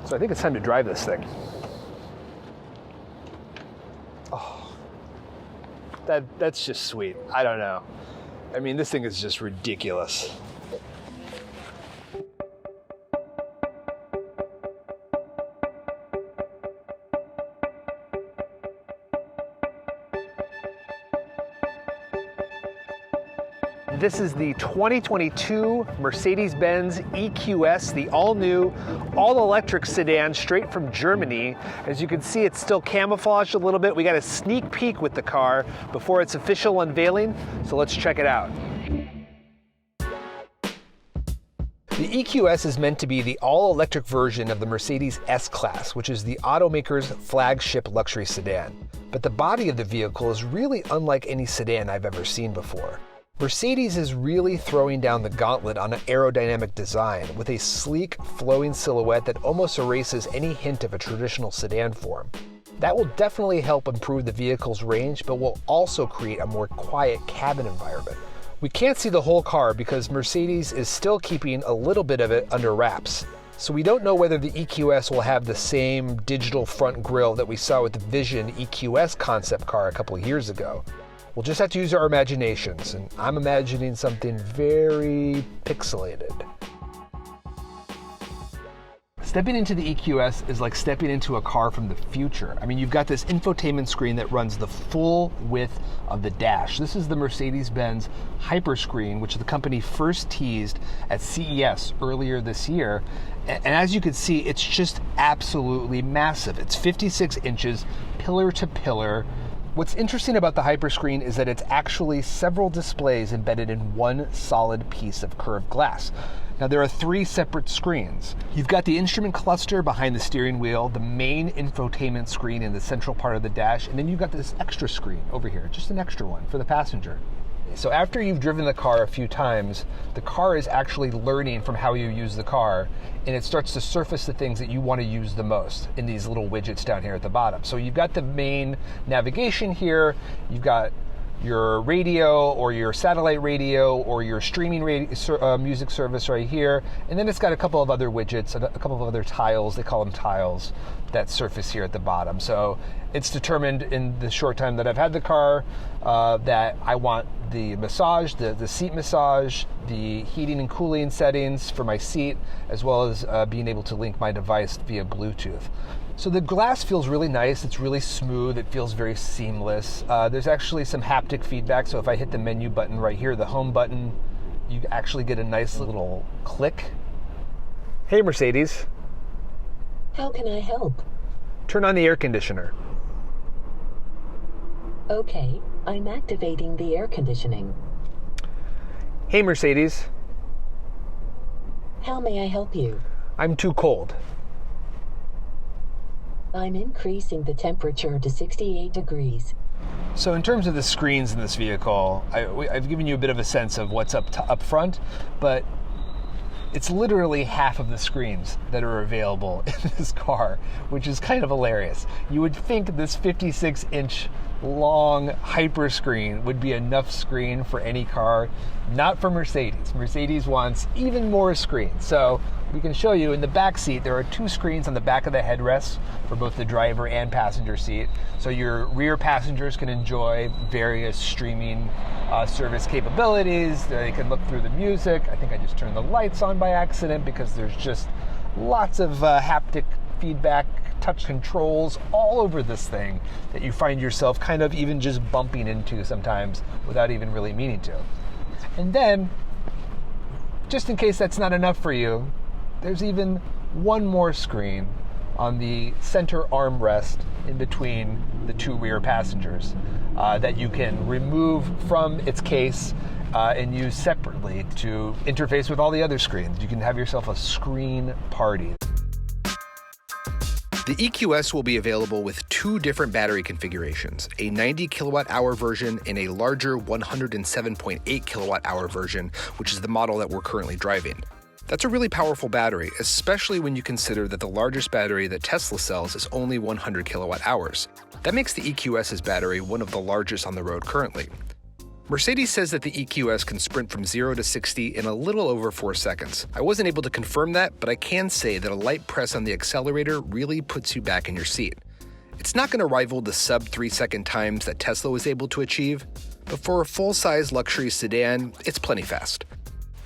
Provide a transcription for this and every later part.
So I think it's time to drive this thing. Oh, that's just sweet. I don't know. I mean, this thing is just ridiculous. This is the 2022 Mercedes-Benz EQS, the all-new, all-electric sedan straight from Germany. As you can see, it's still camouflaged a little bit. We got a sneak peek with the car before its official unveiling, so let's check it out. The EQS is meant to be the all-electric version of the Mercedes S-Class, which is the automaker's flagship luxury sedan. But the body of the vehicle is really unlike any sedan I've ever seen before. Mercedes is really throwing down the gauntlet on an aerodynamic design with a sleek, flowing silhouette that almost erases any hint of a traditional sedan form. That will definitely help improve the vehicle's range, but will also create a more quiet cabin environment. We can't see the whole car because Mercedes is still keeping a little bit of it under wraps. So we don't know whether the EQS will have the same digital front grille that we saw with the Vision EQS concept car a couple of years ago. We'll just have to use our imaginations, and I'm imagining something very pixelated. Stepping into the EQS is like stepping into a car from the future. I mean, you've got this infotainment screen that runs the full width of the dash. This is the Mercedes-Benz Hyperscreen, which the company first teased at CES earlier this year. And as you can see, it's just absolutely massive. It's 56 inches, pillar to pillar. What's interesting about the Hyperscreen is that it's actually several displays embedded in one solid piece of curved glass. Now, there are 3 separate screens. You've got the instrument cluster behind the steering wheel, the main infotainment screen in the central part of the dash, and then you've got this extra screen over here, just an extra one for the passenger. So after you've driven the car a few times, the car is actually learning from how you use the car, and it starts to surface the things that you want to use the most in these little widgets down here at the bottom. So you've got the main navigation here, you've got your radio or your satellite radio or your streaming music service right here, and then it's got a couple of other widgets, a couple of other tiles, they call them tiles, that surface here at the bottom. So it's determined in the short time that I've had the car that I want the massage, the seat massage, the heating and cooling settings for my seat, as well as being able to link my device via Bluetooth. So the glass feels really nice, it's really smooth, it feels very seamless. There's actually some haptic feedback, so if I hit the menu button right here, the home button, you actually get a nice little click. Hey Mercedes. How can I help? Turn on the air conditioner. Okay, I'm activating the air conditioning. Hey Mercedes. How may I help you? I'm too cold. I'm increasing the temperature to 68 degrees. So in terms of the screens in this vehicle, I've given you a bit of a sense of what's up front, but it's literally half of the screens that are available in this car, which is kind of hilarious. You would think this 56-inch long Hyperscreen would be enough screen for any car, not for Mercedes. Mercedes wants even more screens. So we can show you in the back seat, there are 2 screens on the back of the headrest for both the driver and passenger seat. So your rear passengers can enjoy various streaming service capabilities. They can look through the music. I think I just turned the lights on by accident because there's just lots of haptic feedback, touch controls all over this thing that you find yourself kind of even just bumping into sometimes without even really meaning to. And then, just in case that's not enough for you, there's even one more screen on the center armrest in between the 2 rear passengers that you can remove from its case and use separately to interface with all the other screens. You can have yourself a screen party. The EQS will be available with 2 different battery configurations, a 90 kilowatt-hour version and a larger 107.8 kilowatt-hour version, which is the model that we're currently driving. That's a really powerful battery, especially when you consider that the largest battery that Tesla sells is only 100 kilowatt hours. That makes the EQS's battery one of the largest on the road currently. Mercedes says that the EQS can sprint from 0 to 60 in a little over 4 seconds. I wasn't able to confirm that, but I can say that a light press on the accelerator really puts you back in your seat. It's not going to rival the sub 3-second times that Tesla was able to achieve, but for a full-size luxury sedan, it's plenty fast.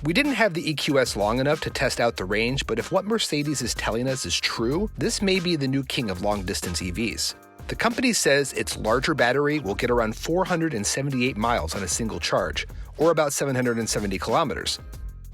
We didn't have the EQS long enough to test out the range, but if what Mercedes is telling us is true, this may be the new king of long-distance EVs. The company says its larger battery will get around 478 miles on a single charge, or about 770 kilometers.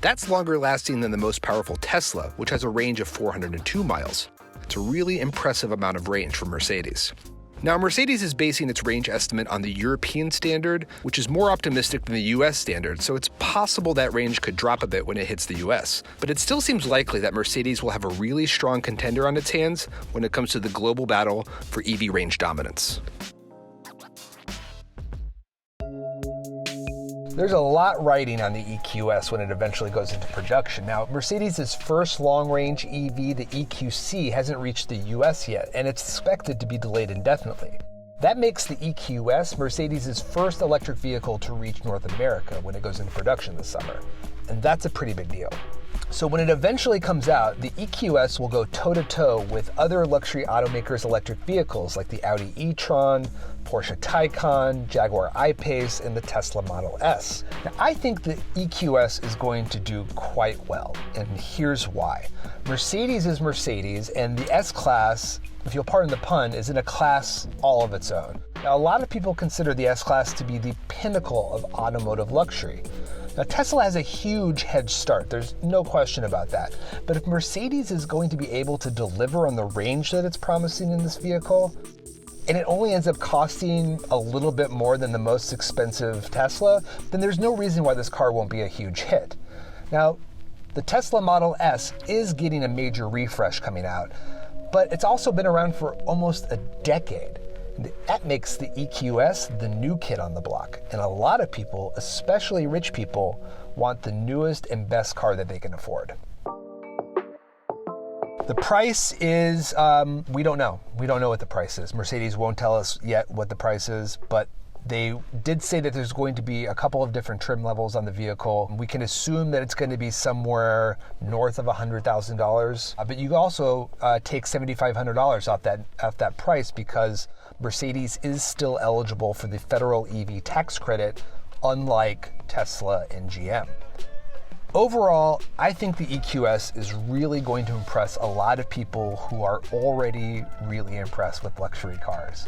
That's longer lasting than the most powerful Tesla, which has a range of 402 miles. It's a really impressive amount of range for Mercedes. Now, Mercedes is basing its range estimate on the European standard, which is more optimistic than the US standard, so it's possible that range could drop a bit when it hits the US. But it still seems likely that Mercedes will have a really strong contender on its hands when it comes to the global battle for EV range dominance. There's a lot riding on the EQS when it eventually goes into production. Now, Mercedes' first long-range EV, the EQC, hasn't reached the US yet, and it's expected to be delayed indefinitely. That makes the EQS Mercedes' first electric vehicle to reach North America when it goes into production this summer, and that's a pretty big deal. So when it eventually comes out, the EQS will go toe-to-toe with other luxury automakers' electric vehicles like the Audi e-tron, Porsche Taycan, Jaguar I-Pace, and the Tesla Model S. Now, I think the EQS is going to do quite well, and here's why. Mercedes is Mercedes, and the S-Class, if you'll pardon the pun, is in a class all of its own. Now, a lot of people consider the S-Class to be the pinnacle of automotive luxury. Now, Tesla has a huge head start, there's no question about that. But if Mercedes is going to be able to deliver on the range that it's promising in this vehicle, and it only ends up costing a little bit more than the most expensive Tesla, then there's no reason why this car won't be a huge hit. Now, the Tesla Model S is getting a major refresh coming out, but it's also been around for almost a decade. That makes the EQS the new kid on the block, and a lot of people, especially rich people, want the newest and best car that they can afford. The price is, we don't know. We don't know what the price is. Mercedes won't tell us yet what the price is, but they did say that there's going to be a couple of different trim levels on the vehicle. We can assume that it's going to be somewhere north of $100,000, but you also take $7,500 off that price because Mercedes is still eligible for the federal EV tax credit, unlike Tesla and GM. Overall, I think the EQS is really going to impress a lot of people who are already really impressed with luxury cars,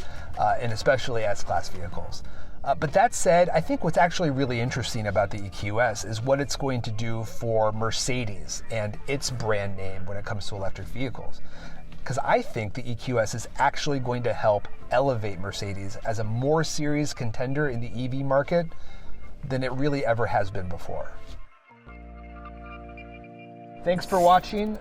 and especially S-Class vehicles. But that said, I think what's actually really interesting about the EQS is what it's going to do for Mercedes and its brand name when it comes to electric vehicles. Because I think the EQS is actually going to help elevate Mercedes as a more serious contender in the EV market than it really ever has been before. Thanks for watching.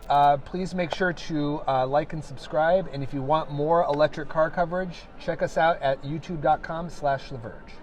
Please make sure to like and subscribe. And if you want more electric car coverage, check us out at youtube.com/theverge.